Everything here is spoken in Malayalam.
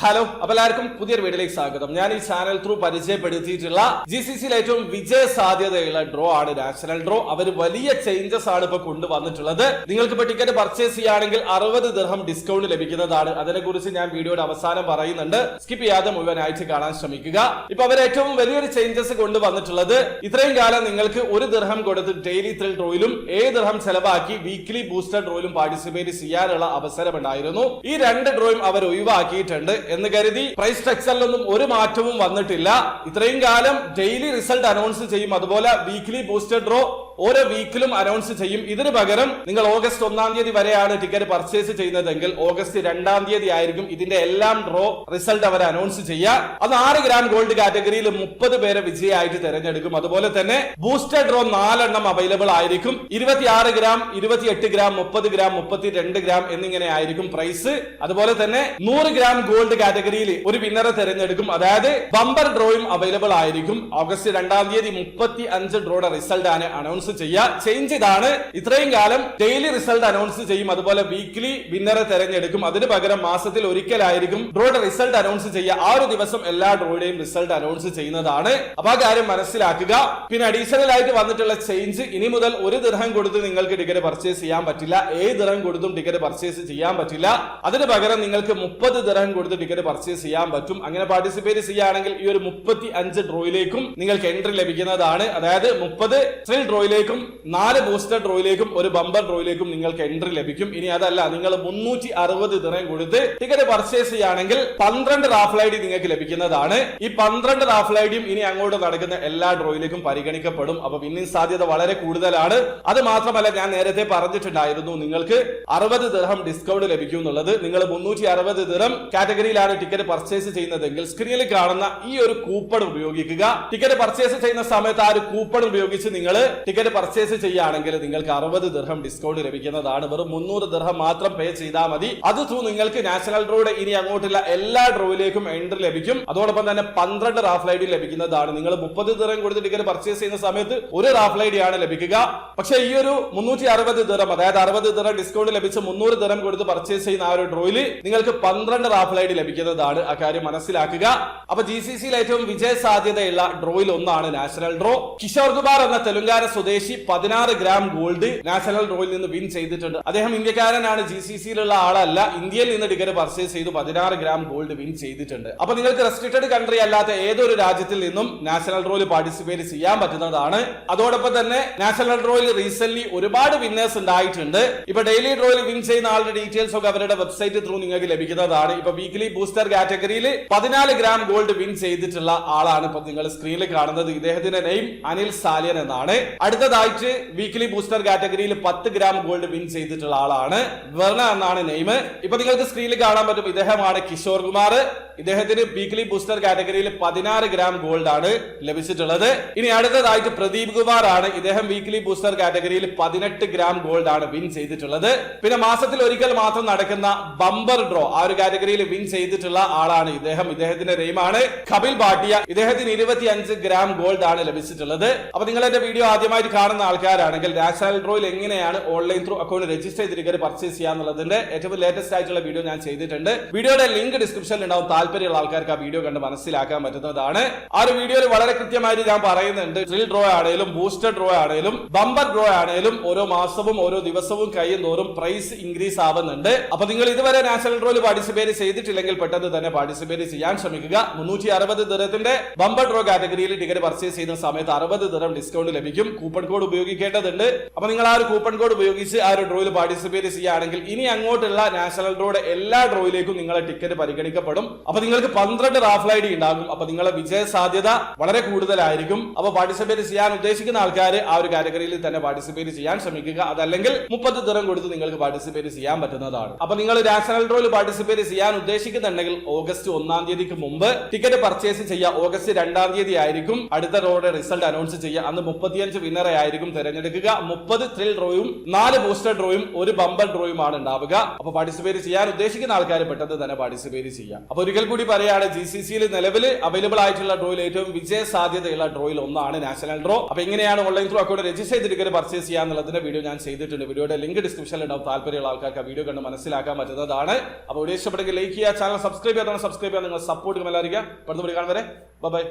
ഹലോ, അപ്പോൾ എല്ലാവർക്കും പുതിയൊരു വീഡിയോയിലേക്ക് സ്വാഗതം. ഞാൻ ഈ ചാനൽ ത്രൂ പരിചയപ്പെടുത്തിയിട്ടുള്ള GCCയിൽ ഏറ്റവും വിജയ സാധ്യതയുള്ള ഡ്രോ ആണ് നാഷണൽ ഡ്രോ. അവർ വലിയ ചേഞ്ചസ് ആണ് ഇപ്പൊ കൊണ്ടുവന്നിട്ടുള്ളത്. നിങ്ങൾക്ക് ഇപ്പൊ ടിക്കറ്റ് പർച്ചേസ് ചെയ്യുകയാണെങ്കിൽ 60 ദിർഹം ഡിസ്കൗണ്ട് ലഭിക്കുന്നതാണ്. അതിനെക്കുറിച്ച് ഞാൻ വീഡിയോയുടെ അവസാനം പറയുന്നുണ്ട്. സ്കിപ്പ് ചെയ്യാതെ മുഴുവനായിട്ട് കാണാൻ ശ്രമിക്കുക. ഇപ്പൊ അവർ ഏറ്റവും വലിയൊരു ചേഞ്ചസ് കൊണ്ടുവന്നിട്ടുള്ളത്, ഇത്രയും കാലം നിങ്ങൾക്ക് 1 ദിർഹം കൊടുത്ത് ഡെയിലി ത്രിൽ ഡ്രോയിലും 7 ദിർഹം ചെലവാക്കി വീക്ക്ലി ബൂസ്റ്റർ ഡ്രോയിലും പാർട്ടിസിപ്പേറ്റ് ചെയ്യാനുള്ള അവസരം ഉണ്ടായിരുന്നു. ഈ 2 ഡ്രോയും അവർ ഒഴിവാക്കിയിട്ടുണ്ട് എന്ന് കരുതി പ്രൈസ് സ്ട്രക്ചറിലൊന്നും ഒരു മാറ്റവും വന്നിട്ടില്ല. ഇത്രയും കാലം ഡെയിലി റിസൾട്ട് അനൗൺസ് ചെയ്യും, അതുപോലെ വീക്ക്ലി ബൂസ്റ്റർ ഡ്രോ ഓരോ വീക്കിലും അനൗൺസ് ചെയ്യും. ഇതിന് പകരം നിങ്ങൾ ഓഗസ്റ്റ് 1-ാം തീയതി വരെയാണ് ടിക്കറ്റ് പർച്ചേസ് ചെയ്യുന്നതെങ്കിൽ ഓഗസ്റ്റ് 2-ാം തീയതി ആയിരിക്കും ഇതിന്റെ എല്ലാം ഡ്രോ റിസൾട്ട് അവർ അനൗൺസ് ചെയ്യുക. അത് 6 ഗ്രാം ഗോൾഡ് കാറ്റഗറിയിൽ 30 പേരെ വിജയമായിട്ട് തിരഞ്ഞെടുക്കും. അതുപോലെ തന്നെ ബൂസ്റ്റർ ഡ്രോ 4 എണ്ണം അവൈലബിൾ ആയിരിക്കും. 26 ഗ്രാം, 28 ഗ്രാം, 30 ഗ്രാം, 32 ഗ്രാം എന്നിങ്ങനെ ആയിരിക്കും പ്രൈസ്. അതുപോലെ തന്നെ 100 ഗ്രാം ഗോൾഡ് കാറ്റഗറിയിൽ ഒരു വിന്നറെ തിരഞ്ഞെടുക്കും. അതായത് ബമ്പർ ഡ്രോയും അവൈലബിൾ ആയിരിക്കും. ഓഗസ്റ്റ് 2-ാം തീയതി 35 ഡ്രോയുടെ റിസൾട്ട് ആണ് അനൗൺസ് ചേഞ്ച് ഇതാണ്. ഇത്രയും കാലം ഡെയിലി റിസൾട്ട് അനൗൺസ് ചെയ്യും, അതുപോലെ വീക്ക്ലി വിന്നറെ തെരഞ്ഞെടുക്കും. അതിന് പകരം മാസത്തിൽ ഒരിക്കലായിരിക്കും ഡ്രോയുടെ റിസൾട്ട് അനൗൺസ് ചെയ്യുക. ആ ഒരു ദിവസം എല്ലാ ഡ്രോയുടെയും റിസൾട്ട് അനൗൺസ് ചെയ്യുന്നതാണ്. അപ്പൊ ആ കാര്യം മനസ്സിലാക്കുക. പിന്നെ അഡീഷണൽ ആയിട്ട് വന്നിട്ടുള്ള ചേഞ്ച്, ഇനി മുതൽ 1 ദിർഹം കൊടുത്ത് നിങ്ങൾക്ക് ടിക്കറ്റ് പർച്ചേസ് ചെയ്യാൻ പറ്റില്ല. 7 ദിർഹം കൊടുത്തും ടിക്കറ്റ് പർച്ചേസ് ചെയ്യാൻ പറ്റില്ല. അതിന് പകരം നിങ്ങൾക്ക് 30 ദിർഹം കൊടുത്ത് ടിക്കറ്റ് പർച്ചേസ് ചെയ്യാൻ പറ്റും. അങ്ങനെ പാർട്ടിസിപ്പേറ്റ് ചെയ്യുകയാണെങ്കിൽ ഈ ഒരു 35 ഡ്രോയിലേക്കും നിങ്ങൾക്ക് എൻട്രി ലഭിക്കുന്നതാണ്. അതായത് 30 ത്രിൽ ഡ്രോയിലേക്കും 4 ബൂസ്റ്റർ ഡ്രോയിലേക്കും ഒരു ബമ്പർ ഡ്രോയിലേക്കും നിങ്ങൾക്ക് എൻട്രി ലഭിക്കും. ഇനി അതല്ല, നിങ്ങൾ 360 ദിർഹം കൊടുത്ത് ടിക്കറ്റ് പർച്ചേസ് ചെയ്യുകയാണെങ്കിൽ 12 റാഫൽ ഐഡി നിങ്ങൾക്ക് ലഭിക്കുന്നതാണ്. ഈ 12 റാഫൽ ഐഡിയും ഇനി അങ്ങോട്ട് നടക്കുന്ന എല്ലാ ഡ്രോയിലേക്കും പരിഗണിക്കപ്പെടും. അപ്പൊ വിന്നിംഗ് സാധ്യത വളരെ കൂടുതലാണ്. അത് മാത്രമല്ല, ഞാൻ നേരത്തെ പറഞ്ഞിട്ടുണ്ടായിരുന്നു നിങ്ങൾക്ക് 60 ദിർഹം ഡിസ്കൗണ്ട് ലഭിക്കും എന്നുള്ളത്. നിങ്ങൾ 360 ദിർഹം കാറ്റഗറിയിലാണ് ടിക്കറ്റ് പർച്ചേസ് ചെയ്യുന്നതെങ്കിൽ സ്ക്രീനിൽ കാണുന്ന ഈ ഒരു കൂപ്പൺ ഉപയോഗിക്കുക. ടിക്കറ്റ് പർച്ചേസ് ചെയ്യുന്ന സമയത്ത് ആ ഒരു കൂപ്പൺ ഉപയോഗിച്ച് നിങ്ങൾ ടിക്കറ്റ് പർച്ചേസ് ചെയ്യുകയാണെങ്കിൽ നിങ്ങൾക്ക് 60 ദിർഹം ഡിസ്കൗണ്ട് ലഭിക്കുന്നതാണ്. വെറും 300 ദിർഹം മാത്രം പേ ചെയ്താൽ മതി. അത് ത്രൂ നിങ്ങൾക്ക് നാഷണൽ ഡ്രോയുടെ ഇനി അങ്ങോട്ടുള്ള എല്ലാ ഡ്രോയിലേക്കും എൻട്രി ലഭിക്കും. അതോടൊപ്പം തന്നെ 12 റാഫൽ ഐഡി ലഭിക്കുന്നതാണ്. നിങ്ങൾ 30 ദിർഹം കൊടുത്ത് ടിക്കറ്റ് പർച്ചേസ് ചെയ്യുന്ന സമയത്ത് ഒരു റാഫൽ ഐഡി ആണ് ലഭിക്കുക. പക്ഷേ ഈ ഒരു 360 ദിർഹം, അതായത് 60 ദിർഹം ഡിസ്കൗണ്ട് ലഭിച്ച് 300 ദിർഹം കൊടുത്ത് പർച്ചേസ് ചെയ്യുന്ന ആ ഒരു ഡ്രോയിൽ നിങ്ങൾക്ക് 12 റാഫൽ ഐഡി ലഭിക്കുന്നതാണ്. ആ കാര്യം മനസ്സിലാക്കുക. അപ്പൊ GCCയിൽ ഏറ്റവും വിജയ സാധ്യതയുള്ള ഡ്രോയിൽ ഒന്നാണ് നാഷണൽ ഡ്രോ. കിഷോർ കുമാർ എന്ന തെലുങ്കാന സ്വദേശി 16 ഗ്രാം ഗോൾഡ് നാഷണൽ ഡ്രോയിൽ നിന്ന് വിൻ ചെയ്തിട്ടുണ്ട്. അദ്ദേഹം ഇന്ത്യക്കാരനാണ്, GCCയിലുള്ള ആളല്ല. ഇന്ത്യയിൽ നിന്ന് ടിക്കറ്റ് പർച്ചേസ് ചെയ്തു 16 ഗ്രാം ഗോൾഡ് വിൻ ചെയ്തിട്ടുണ്ട്. അപ്പൊ നിങ്ങൾക്ക് റെസ്ട്രിക്റ്റഡ് കൺട്രി അല്ലാത്ത ഏതൊരു രാജ്യത്തിൽ നിന്നും നാഷണൽ ഡ്രോയിൽ പാർട്ടിസിപ്പേറ്റ് ചെയ്യാൻ പറ്റുന്നതാണ്. അതോടൊപ്പം തന്നെ നാഷണൽ ഡ്രോയിൽ റീസെന്റ് ഒരുപാട് വിന്നേഴ്സ് ഉണ്ടായിട്ടുണ്ട്. ഇപ്പൊ ഡെയിലി ഡ്രോയിൽ വിൻ ചെയ്യുന്ന ആളുടെ ഡീറ്റെയിൽസ് ഒക്കെ അവരുടെ വെബ്സൈറ്റ് ത്രൂ നിങ്ങൾക്ക് ലഭിക്കുന്നതാണ്. ഇപ്പൊ വീക്ക്ലി ബൂസ്റ്റർ കാറ്റഗറിയിൽ 14 ഗ്രാം ഗോൾഡ് വിൻ ചെയ്തിട്ടുള്ള ആളാണ് ഇപ്പൊ നിങ്ങൾ സ്ക്രീനിൽ കാണുന്നത്. ഇദ്ദേഹത്തിന്റെ നെയിം അനിൽ സാലിയൻ എന്നാണ്. അടുത്തതായിട്ട് വീക്ക്ലി ബൂസ്റ്റർ കാറ്റഗറിയിൽ 10 ഗ്രാം ഗോൾഡ് വിൻ ചെയ്തിട്ടുള്ള ആളാണ് വെർണ എന്നാണ് നെയിം. ഇപ്പൊ നിങ്ങൾക്ക് സ്ക്രീനിൽ കാണാൻ പറ്റും, ഇദ്ദേഹമാണ് കിഷോർ കുമാർ. ഇദ്ദേഹത്തിന് വീക്ക്ലി ബൂസ്റ്റർ കാറ്റഗറിയിൽ 16 ഗ്രാം ഗോൾഡ് ആണ് ലഭിച്ചിട്ടുള്ളത്. ഇനി അടുത്തതായിട്ട് പ്രദീപ് കുമാർ ആണ്. ഇദ്ദേഹം വീക്ക്ലി ബൂസ്റ്റർ കാറ്റഗറിയിൽ 18 ഗ്രാം ഗോൾഡ് ആണ് വിൻ ചെയ്തിട്ടുള്ളത്. പിന്നെ മാസത്തിൽ ഒരിക്കൽ മാത്രം നടക്കുന്ന ബമ്പർ ഡ്രോ ആ ഒരു കാറ്റഗറിയിൽ വിൻ ചെയ്തിട്ടുള്ള ആളാണ് ഇദ്ദേഹം. ഇദ്ദേഹത്തിന്റെ നെയിമാണ് കപിൽ ഭാട്ടിയ. ഇദ്ദേഹത്തിന് 25 ഗ്രാം ഗോൾഡ് ആണ് ലഭിച്ചിട്ടുള്ളത്. അപ്പൊ നിങ്ങൾ എന്റെ വീഡിയോ ആദ്യമായിട്ട് കാണുന്ന ആൾക്കാരാണെങ്കിൽ നാഷണൽ ഡ്രോയിൽ എങ്ങനെയാണ് ഓൺലൈൻ ത്രൂ അക്കൗണ്ട് രജിസ്റ്റർ ചെയ്തിരിക്കുന്നത് പർച്ചേസ് ചെയ്യാന്നുള്ളതിന്റെ ഏറ്റവും ലേറ്റസ്റ്റ് ആയിട്ടുള്ള വീഡിയോ ഞാൻ ചെയ്തിട്ടുണ്ട്. വീഡിയോയുടെ ലിങ്ക് ഡിസ്ക്രിപ്ഷനിൽ ഉണ്ടാവും. താല്പര്യമുള്ള ആൾക്കാർക്ക് ആ വീഡിയോ കണ്ട് മനസ്സിലാക്കാൻ പറ്റുന്നതാണ്. ആ ഒരു വീഡിയോയിൽ വളരെ കൃത്യമായിട്ട് ഞാൻ പറയുന്നുണ്ട്, ത്രിൽ ഡ്രോ ആണെങ്കിലും ബൂസ്റ്റർ ഡ്രോ ആണെങ്കിലും ബമ്പർ ഡ്രോ ആണെങ്കിലും ഓരോ മാസവും ഓരോ ദിവസവും കഴിയും തോറും പ്രൈസ് ഇൻക്രീസ് ആവുന്നുണ്ട്. അപ്പൊ നിങ്ങൾ ഇതുവരെ നാഷണൽ ഡ്രോയിൽ പാർട്ടിസിപ്പേറ്റ് ചെയ്തിട്ടില്ലെങ്കിൽ പെട്ടെന്ന് തന്നെ പാർട്ടിസിപ്പേറ്റ് ചെയ്യാൻ ശ്രമിക്കുക. 360 ദിർഹത്തിന്റെ ബമ്പർ ഡ്രോ കാറ്റഗറിയിൽ ടിക്കറ്റ് പർച്ചേസ് ചെയ്യുന്ന സമയത്ത് 60 ദിർഹം ഡിസ്കൗണ്ട് ലഭിക്കും. കൂപ്പൺ കോഡ് ഉപയോഗിക്കേണ്ടതുണ്ട്. അപ്പൊ നിങ്ങൾ ആ ഒരു കൂപ്പൺ കോഡ് ഉപയോഗിച്ച് ആ ഒരു ഡ്രോയിൽ പാർട്ടിസിപ്പേറ്റ് ചെയ്യുകയാണെങ്കിൽ ഇനി അങ്ങോട്ടുള്ള നാഷണൽ ഡ്രോയുടെ എല്ലാ ഡ്രോയിലേക്കും നിങ്ങളെ ടിക്കറ്റ് പരിഗണിക്കപ്പെടും. അപ്പൊ നിങ്ങൾക്ക് 12 റാഫൽ ഐഡി ഉണ്ടാകും. അപ്പൊ നിങ്ങളെ വിജയ സാധ്യത വളരെ കൂടുതലായിരിക്കും. അപ്പൊ പാർട്ടിസിപ്പേറ്റ് ചെയ്യാൻ ഉദ്ദേശിക്കുന്ന ആൾക്കാർ ആ ഒരു കാറ്റഗറിയിൽ തന്നെ പാർട്ടിസിപ്പേറ്റ് ചെയ്യാൻ ശ്രമിക്കുക. അതല്ലെങ്കിൽ 30 ദിർഹം കൊടുത്ത് നിങ്ങൾക്ക് പാർട്ടിസിപ്പേറ്റ് ചെയ്യാൻ പറ്റുന്നതാണ്. അപ്പൊ നിങ്ങൾ നാഷണൽ ഡ്രോയിൽ പാർട്ടിസിപ്പേറ്റ് ചെയ്യാൻ ഉദ്ദേശിക്കുന്നുണ്ടെങ്കിൽ ഓഗസ്റ്റ് 1-ാം തീയതിക്ക് മുമ്പ് ടിക്കറ്റ് പർച്ചേസ് ചെയ്യുക. ഓഗസ്റ്റ് 2-ാം തീയതി ആയിരിക്കും അടുത്ത ഡ്രോയുടെ റിസൾട്ട് അനൗൺസ് ചെയ്യുക. അന്ന് 35 വിന്നർ വിന്നറെ ആയിരിക്കും തിരഞ്ഞെടുക്കുക. 30 ത്രിൽ ഡ്രോയും 4 ബൂസ്റ്റർ ഡ്രോയും 1 ബമ്പർ ഡ്രോയുമാണ് ഉണ്ടാവുക. അപ്പൊ പാർട്ടിസിപ്പേറ്റ് ചെയ്യാൻ ഉദ്ദേശിക്കുന്ന ആൾക്കാർ പെട്ടെന്ന് തന്നെ പാർട്ടിസിപ്പേറ്റ് ചെയ്യാം. അപ്പൊ ഒരിക്കൽ കൂടി പറയാണ്, GCCയിൽ നിലവിൽ അവൈലബിൾ ആയിട്ടുള്ള ഡ്രോയിൽ ഏറ്റവും വിജയ സാധ്യതയുള്ള ഡ്രോയിൽ ഒന്നാണ് നാഷണൽ ഡ്രോ. അപ്പൊ എങ്ങനെയാണ് ഓൺലൈൻ ത്രൂ അക്കൗണ്ട് രജിസ്റ്റർ ചെയ്ത് ടിക്കറ്റ് പർച്ചേസ് ചെയ്യാന്നുള്ളതിന്റെ വീഡിയോ ഞാൻ ചെയ്തിട്ടുണ്ട്. വീഡിയോയുടെ ലിങ്ക് ഡിസ്ക്രിപ്ഷനിൽ ഉണ്ടാവും. താല്പര്യമുള്ള ആൾക്കാർക്ക് ആ വീഡിയോ കണ്ട് മനസ്സിലാക്കാൻ പറ്റുന്നതാണ്. അപ്പോൾ വീഡിയോ ഇഷ്ടപ്പെട്ടെങ്കിൽ ലൈക്ക് ചെയ്യുക, ചാനൽ സബ്സ്ക്രൈബ് ചെയ്യാൻ സബ്സ്ക്രൈബ് ചെയ്യാൻ നിങ്ങൾ സപ്പോർട്ട് എല്ലാവരും. പെട്ടെന്ന് കാണും വരെ ബൈ.